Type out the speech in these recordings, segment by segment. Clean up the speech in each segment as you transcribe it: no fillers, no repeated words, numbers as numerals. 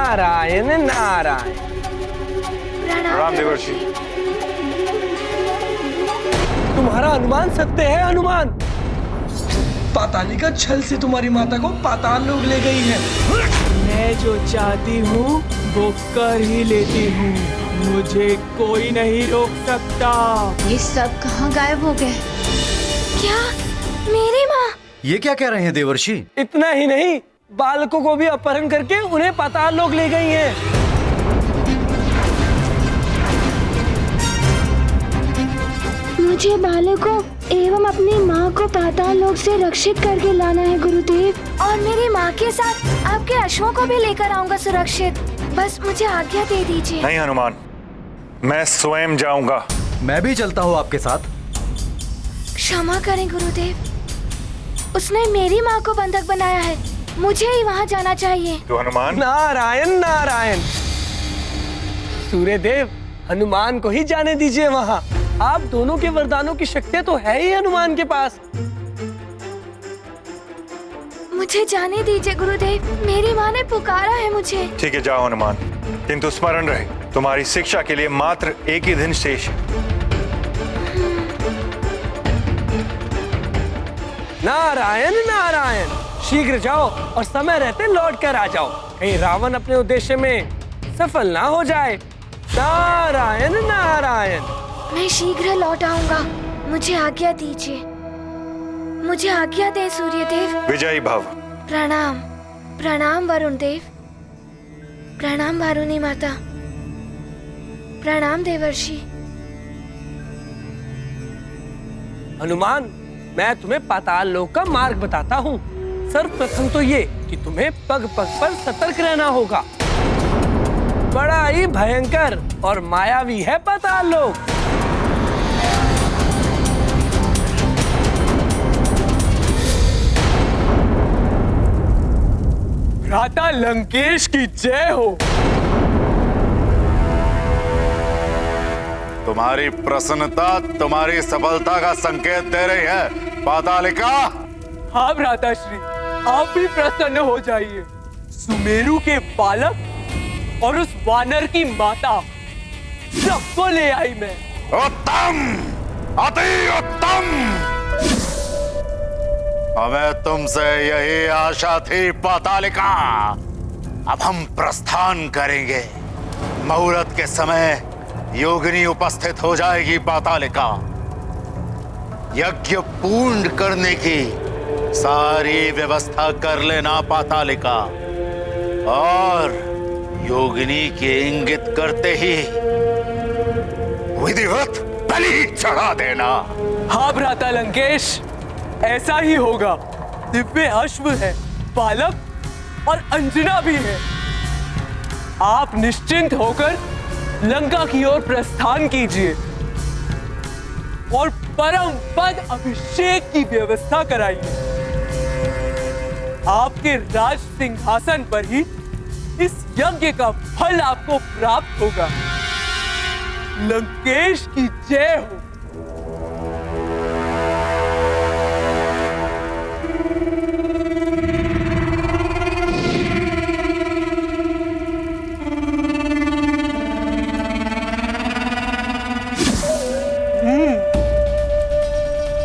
नारायण नारायण। प्रणाम देवर्षि। तुम्हारा अनुमान सत्य है हनुमान। पातालिका छल से तुम्हारी माता को पाताल लोक ले गई है। मैं जो चाहती हूँ वो कर ही लेती हूँ, मुझे कोई नहीं रोक सकता। ये सब कहाँ गायब हो गए? क्या मेरी माँ? ये क्या कह रहे हैं देवर्षि? इतना ही नहीं, बालकों को भी अपहरण करके उन्हें पाताल लोक ले गई हैं। मुझे बालकों एवं अपनी माँ को पाताल लोक से रक्षित करके लाना है गुरुदेव। और मेरी माँ के साथ आपके अश्वों को भी लेकर आऊंगा सुरक्षित। बस मुझे आज्ञा दे दीजिए। नहीं हनुमान, मैं स्वयं जाऊंगा। मैं भी चलता हूँ आपके साथ। क्षमा करें गुरुदेव, उसने मेरी माँ को बंधक बनाया है, मुझे ही वहाँ जाना चाहिए। तो हनुमान। नारायण नारायण। सूर्यदेव, हनुमान को ही जाने दीजिए वहाँ। आप दोनों के वरदानों की शक्ति तो है ही हनुमान के पास। मुझे जाने दीजिए गुरुदेव, मेरी माँ ने पुकारा है मुझे। ठीक है, जाओ हनुमान, किंतु स्मरण रहे तुम्हारी शिक्षा के लिए मात्र एक ही दिन शेष है। नारायण नारायण। शीघ्र जाओ और समय रहते लौट कर आ जाओ, कहीं रावण अपने उद्देश्य में सफल ना हो जाए। नारायण नारायण। मैं शीघ्र लौट आऊंगा, मुझे आज्ञा दीजिए। मुझे आज्ञा दे सूर्यदेव। विजयी भव। प्रणाम। प्रणाम वरुण देव। प्रणाम वारुणी माता। प्रणाम देवर्षि। हनुमान, मैं तुम्हें पाताल लोक का मार्ग बताता हूँ। सर्वप्रथम तो ये कि तुम्हें पग पग पर सतर्क रहना होगा। बड़ा ही भयंकर और मायावी है पाताल लोक। भ्राता लंकेश की जय हो। तुम्हारी प्रसन्नता तुम्हारी सफलता का संकेत दे रही है पातालिका। हाँ भ्राता श्री, आप भी प्रसन्न हो जाइए। सुमेरु के बालक और उस वानर की माता सबको ले आई मैं। उत्तम, अति उत्तम। हमें तुमसे यही आशा थी पातालिका। अब हम प्रस्थान करेंगे। मुहूर्त के समय योगिनी उपस्थित हो जाएगी पातालिका। यज्ञ पूर्ण करने की सारी व्यवस्था कर लेना पातालिका, और योगिनी के इंगित करते ही विधिवत बलि चढ़ा देना। हाँ भ्राता लंकेश, ऐसा ही होगा। दिव्य अश्व है, बालक और अंजना भी है। आप निश्चिंत होकर लंका की ओर प्रस्थान कीजिए और परम पद अभिषेक की व्यवस्था कराइए। आपके राज सिंहासन पर ही इस यज्ञ का फल आपको प्राप्त होगा। लंकेश की जय हो।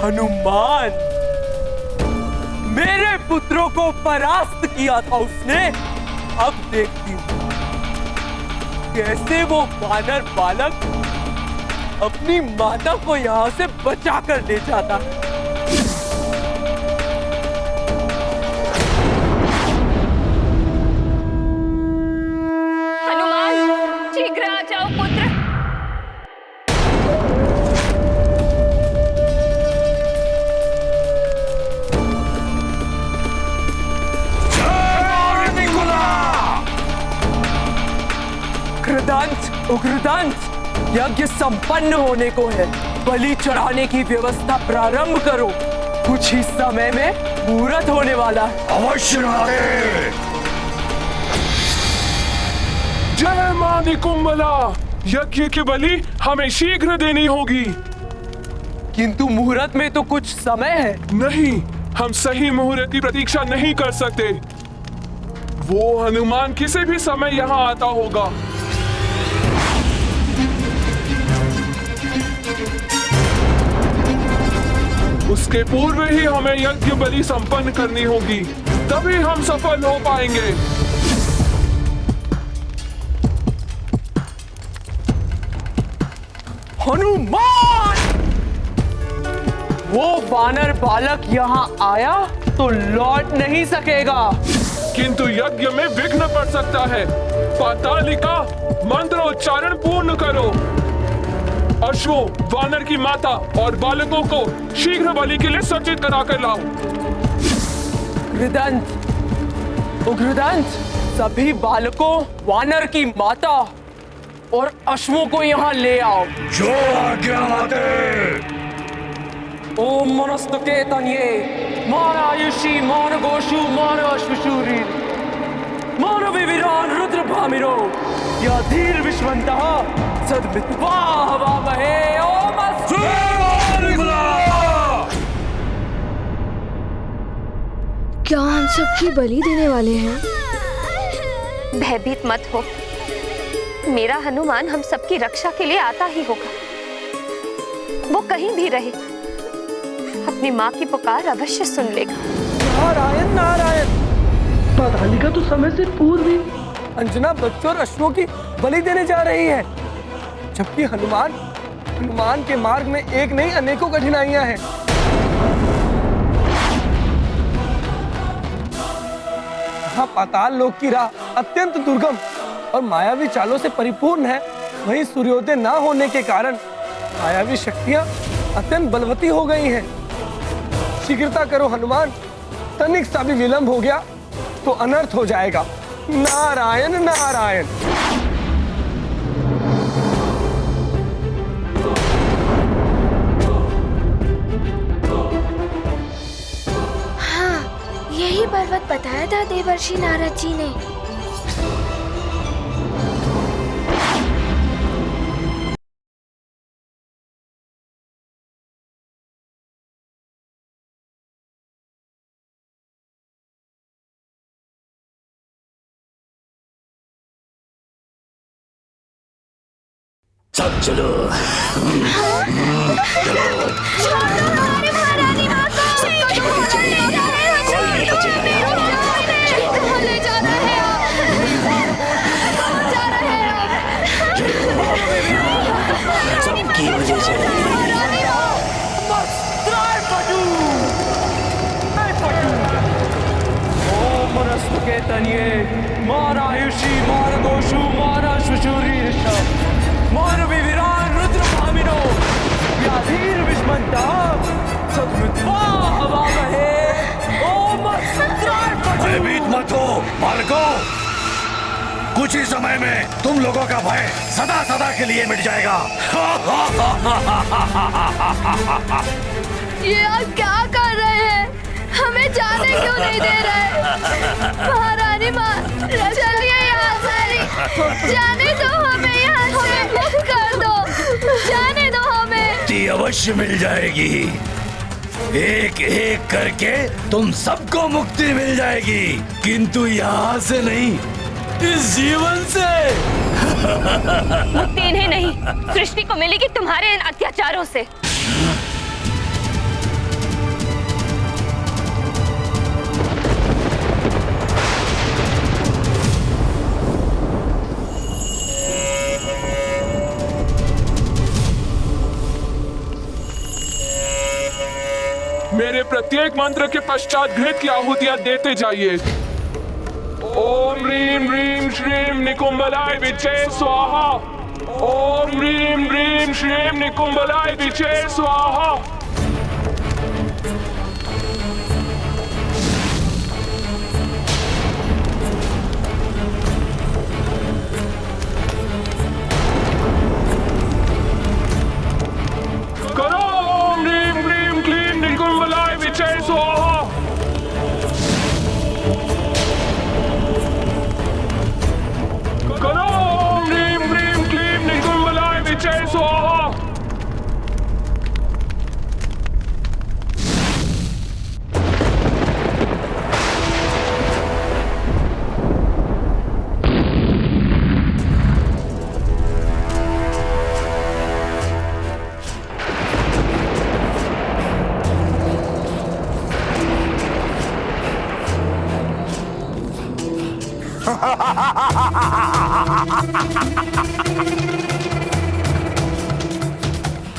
हनुमान, मेरे पुत्रों को परास्त किया था उसने। अब देखती हूँ कैसे वो वानर बालक अपनी माता को यहाँ से बचा कर ले जाता है। हनुमान, शीघ्र आ जाओ पुत्र। कृतांत, उग्रतांत, यज्ञ संपन्न होने को है। बलि चढ़ाने की व्यवस्था प्रारंभ करो। कुछ ही समय में मुहूर्त होने वाला है। अवश्य राधे। जय मां निकुंभला। यज्ञ की बलि हमें शीघ्र देनी होगी। किंतु मुहूर्त में तो कुछ समय है। नहीं, हम सही मुहूर्त की प्रतीक्षा नहीं कर सकते। वो हनुमान किसी भी समय यहाँ आता होगा। उसके पूर्व ही हमें यज्ञ बलि संपन्न करनी होगी, तभी हम सफल हो पाएंगे। हनुमान! वो वानर बालक यहाँ आया तो लौट नहीं सकेगा। किंतु यज्ञ में विघ्न पड़ सकता है। पातालिका, मंत्रोच्चारण पूर्ण करो। अश्वों, वानर की माता और बालकों को शीघ्र बलि के लिए सज्जित करा कर लाओ। घृदंत, उग्रदंत, सभी बालकों, वानर की माता और अश्वों को यहाँ ले आओ। जो आज्ञा माते। ओम मनस्तके तन्ये, मान आयुषी, मान गोषु, मान अश्वशूरी, मान विविरान रुद्र भामिरो, या धीर विश्वंतः सद्मित्वा हवामहे। ओम अस्तु। क्या हम सबकी बलि देने वाले हैं? भयभीत मत हो, मेरा हनुमान हम सबकी रक्षा के लिए आता ही होगा। वो कहीं भी रहे, अपनी माँ की पुकार अवश्य सुन लेगा। नारायण नारायण। पातालिका तो समय से पूर्व ही अंजना बच्चों और अश्वों की बलि देने जा रही है, जबकि हनुमान के मार्ग में एक नहीं अनेकों कठिनाइयां हैं। यहाँ पाताल लोक की राह अत्यंत दुर्गम और मायावी चालों से परिपूर्ण है। वहीं सूर्योदय न होने के कारण मायावी शक्तियां अत्यंत बलवती हो गई हैं। शीघ्रता करो हनुमान, तनिक सा भी विलंब हो गया तो अनर्थ हो जाएगा। नारायण नारायण। हाँ, यही पर्वत बताया था देवर्षि नारद जी ने। सब चलो। हमारी महारानी माँ को ले जा रहे हैं। कहाँ ले जा रहे हैं आप? कहाँ जा रहे हैं आप? सबकी वजह से। ओम मनस्तके तन्ये, मान आयुषी, मान गोषु, मान अश्वशूरी, मान विविरान रुद्र भामिनो, या धीर विष्मन्तः सद्मित्वा हवामहे। ओम अस्त्राय। भयभीत मत हो बालकों, कुछ ही समय में तुम लोगों का भय सदा सदा के लिए मिट जाएगा। ये आप क्या कर रहे हैं? हमें जाने क्यों नहीं दे रहे? महारानी माँ, चलिए यहाँ से, जाने दो हमें, यहाँ से मुक्त कर दो, जाने दो हमें। मुक्ति अवश्य मिल जाएगी, एक एक करके तुम सबको मुक्ति मिल जाएगी, किंतु यहाँ से नहीं, इस जीवन से। मुक्ति इन्हें नहीं, सृष्टि को मिलेगी तुम्हारे इन अत्याचारों से। मेरे प्रत्येक मंत्र के पश्चात घृत की आहुतियां देते जाइए। ओम ह्रीं ह्रीं श्रीं निकुंभलाय विचे स्वाहा। ओम ह्रीं ह्रीं श्रीं निकुंभलाय विचे स्वाहा। करो ओम ह्रीं ह्रीं क्लीं निकुंभलाय विचे स्वाहा। करो ओम ह्रीं ह्रीं क्लीं निकुंभलाय विचे स्वाहा।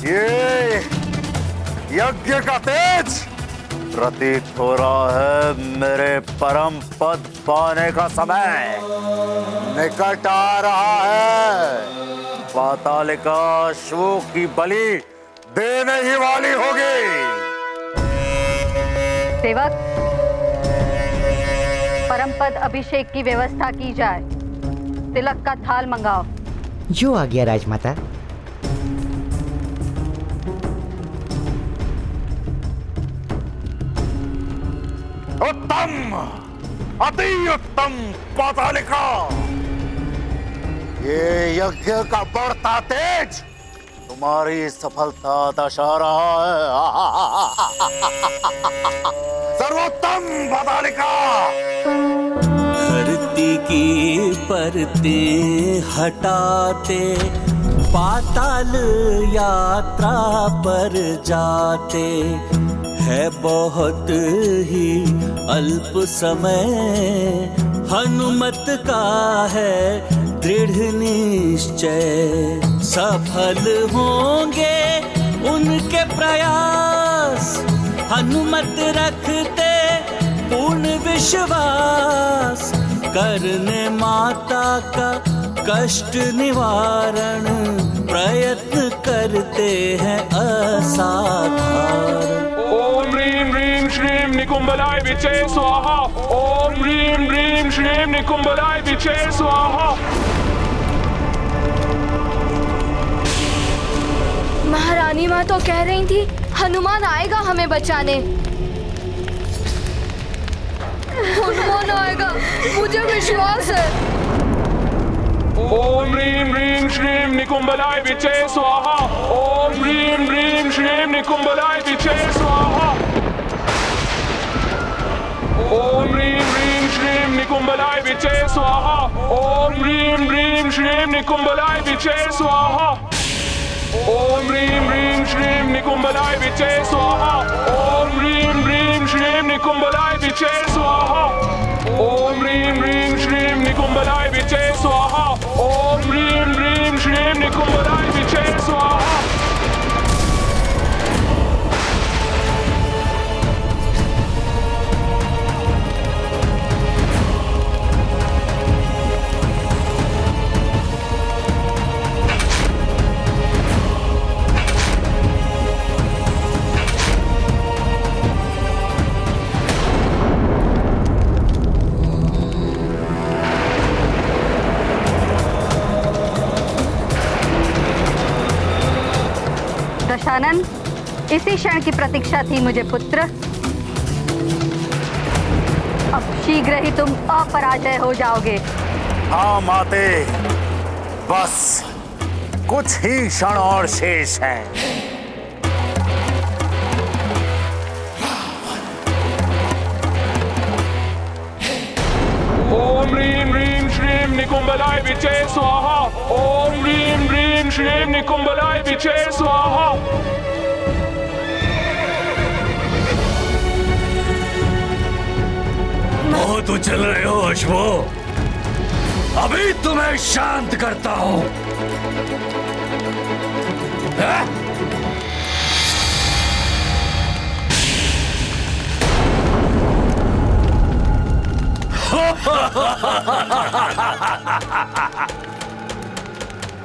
ये यज्ञ का तेज प्रतीत हो रहा है मेरे परम पद पाने का समय निकट आ रहा है। पातालिका अश्वों की बलि देने ही वाली होगी। सेवक, परम पद अभिषेक की व्यवस्था की जाए। तिलक का थाल मंगाओ। जो आ गया राजमाता। उत्तम, अति उत्तम पातालिका। ये यज्ञ का बढ़ता तेज तुम्हारी सफलता दर्शा रहा है। सर्वोत्तम पातालिका। धरती की परतें हटाते पाताल यात्रा पर जाते है बहुत ही अल्प समय। हनुमत का है दृढ़ निश्चय, सफल होंगे उनके प्रयास। हनुमत रखते पूर्ण विश्वास, करने माता का कष्ट निवारण प्रयत्न करते हैं असाधारण। ओम ह्रीं ह्रीं श्रीं निकुंभलाय विचे स्वाहा। ओम ह्रीं ह्रीं श्रीं निकुंभलाय विचे स्वाहा। महारानी माँ तो कह रही थी हनुमान आएगा हमें बचाने। हनुमान आएगा, मुझे विश्वास है। ओम ह्रीं ह्रीं श्रीं निकुंभलाय विचे स्वाहा। ओम ह्रीं ह्रीं श्रीं निकुंभलाय विचे स्वाहा। ओम ह्रीं ह्रीं श्रीं निकुंभलाय विचे स्वाहा। ओम ह्रीं ह्रीं श्रीं निकुंभलाय विचे स्वाहा। ओम ह्रीं ह्रीं श्रीं निकुंभलाय विचे स्वाहा। ओम ह्रीं ह्रीं श्रीं निकुंभलाय विचे स्वाहा। ओम ह्रीं ह्रीं श्रीं निकुंभलाय विचे स्वाहा। ओम ह्रीं ह्रीं श्रीं निकुंभलाय विचे स्वाहा। दशानन, इसी क्षण की प्रतीक्षा थी मुझे पुत्र। अब शीघ्र ही तुम अपराजय हो जाओगे। हाँ माते, बस कुछ ही क्षण और शेष हैं। ओम ह्रीं ह्रीं श्रीं निकुंभलाय विचे स्वाहा। ओम ह्रीं ह्रीं श्रीं निकुंभलाय विचे स्वाहा। बहुत उछल रहे हो अश्वो, अभी तुम्हें शांत करता हूं।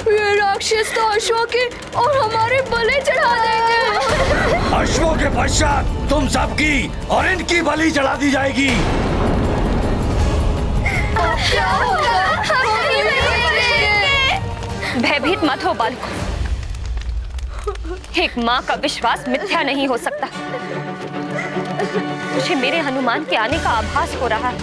ये राक्षस तो अश्वों की और हमारे बलि चढ़ा देंगे। अश्वों के पश्चात तुम सबकी और इनकी बलि चढ़ा दी जाएगी। क्या होगा? भयभीत मत हो बालको। एक माँ का विश्वास मिथ्या नहीं हो सकता। मुझे मेरे हनुमान के आने का आभास हो रहा है।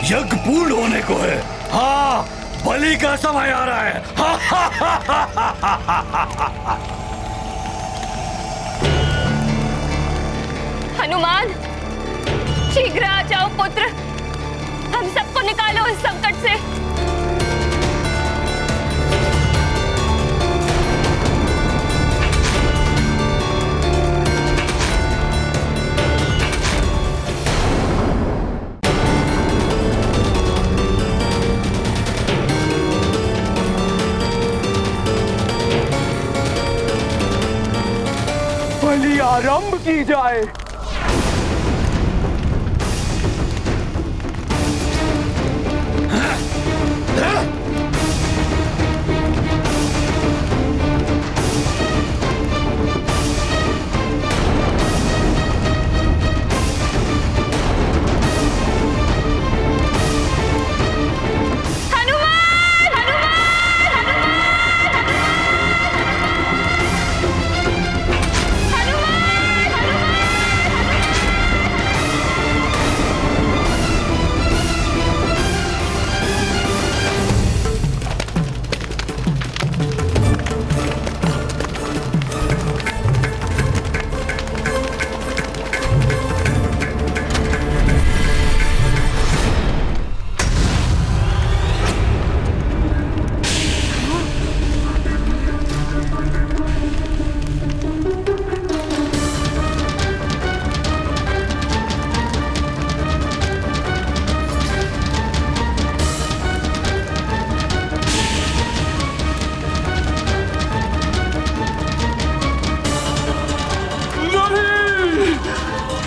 यज्ञ पूर्ण होने को है। हाँ, बलि का समय आ रहा है। हनुमान, शीघ्र आ जाओ पुत्र, हम सबको निकालो इस संकट से। बलि आरंभ की जाए।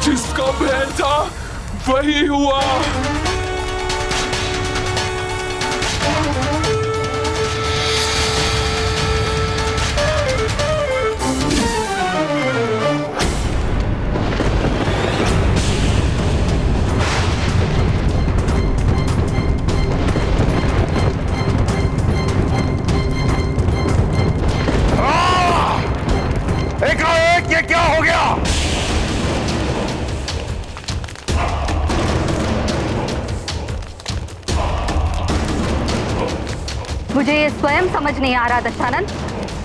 जिसका भय था वही हुआ। एकाएक ये क्या हो गया? मुझे ये स्वयं समझ नहीं आ रहा दशानन,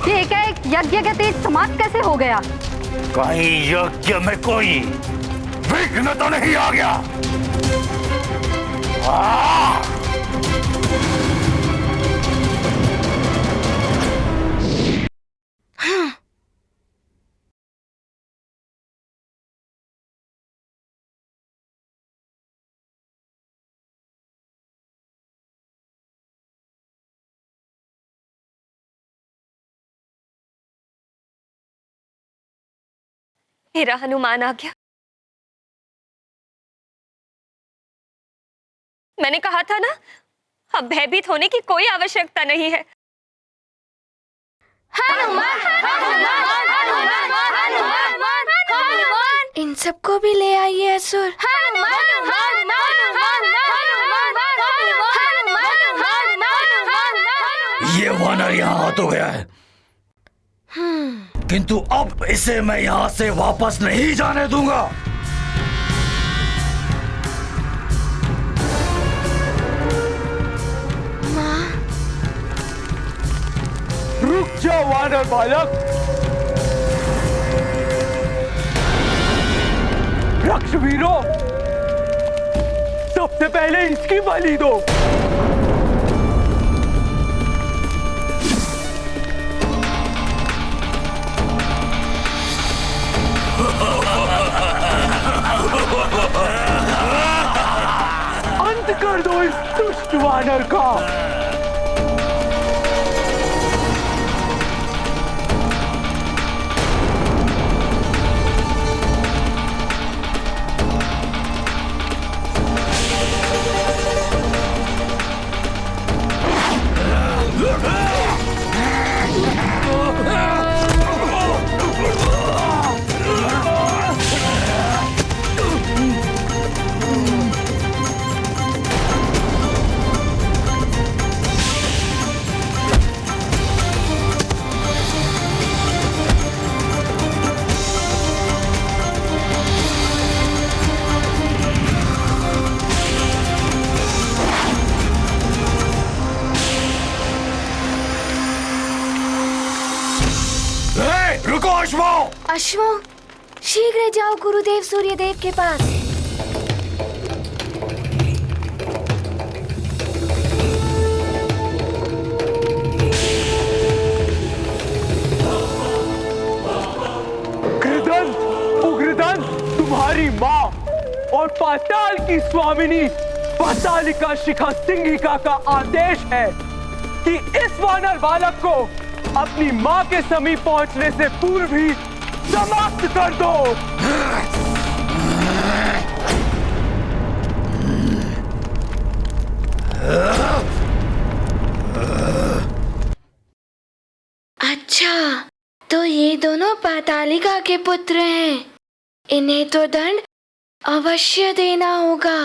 ये एकाएक यज्ञ के तेज समाप्त कैसे हो गया? कहीं यज्ञ में कोई विघ्न तो नहीं आ गया? मेरा हनुमान आ गया। मैंने कहा था ना, अब भयभीत होने की कोई आवश्यकता नहीं है। हनुमान, हनुमान, हनुमान, हनुमान, हनुमान, इन सबको भी ले आइए असुर। हनुमान, हनुमान, हनुमान, हनुमान, ये वानर यहाँ तो गया है, किंतु अब इसे मैं यहाँ से वापस नहीं जाने दूंगा। रुक जाओ वानर बालक, रक्षवीरों, सबसे पहले इसकी बलि दो। अंत कर दो इस दुष्ट वानर का। अश्वो! अश्वो, शीघ्र जाओ गुरुदेव सूर्यदेव के पास। उग्रदंत, उग्रदंत, तुम्हारी माँ और पाताल की स्वामिनी पातालिका शिखा सिंहिका का आदेश है कि इस वानर बालक को अपनी माँ के समीप पहुंचने से पूर्व ही समाप्त कर दो। अच्छा, तो ये दोनों पातालिका के पुत्र हैं। इन्हें तो दंड अवश्य देना होगा।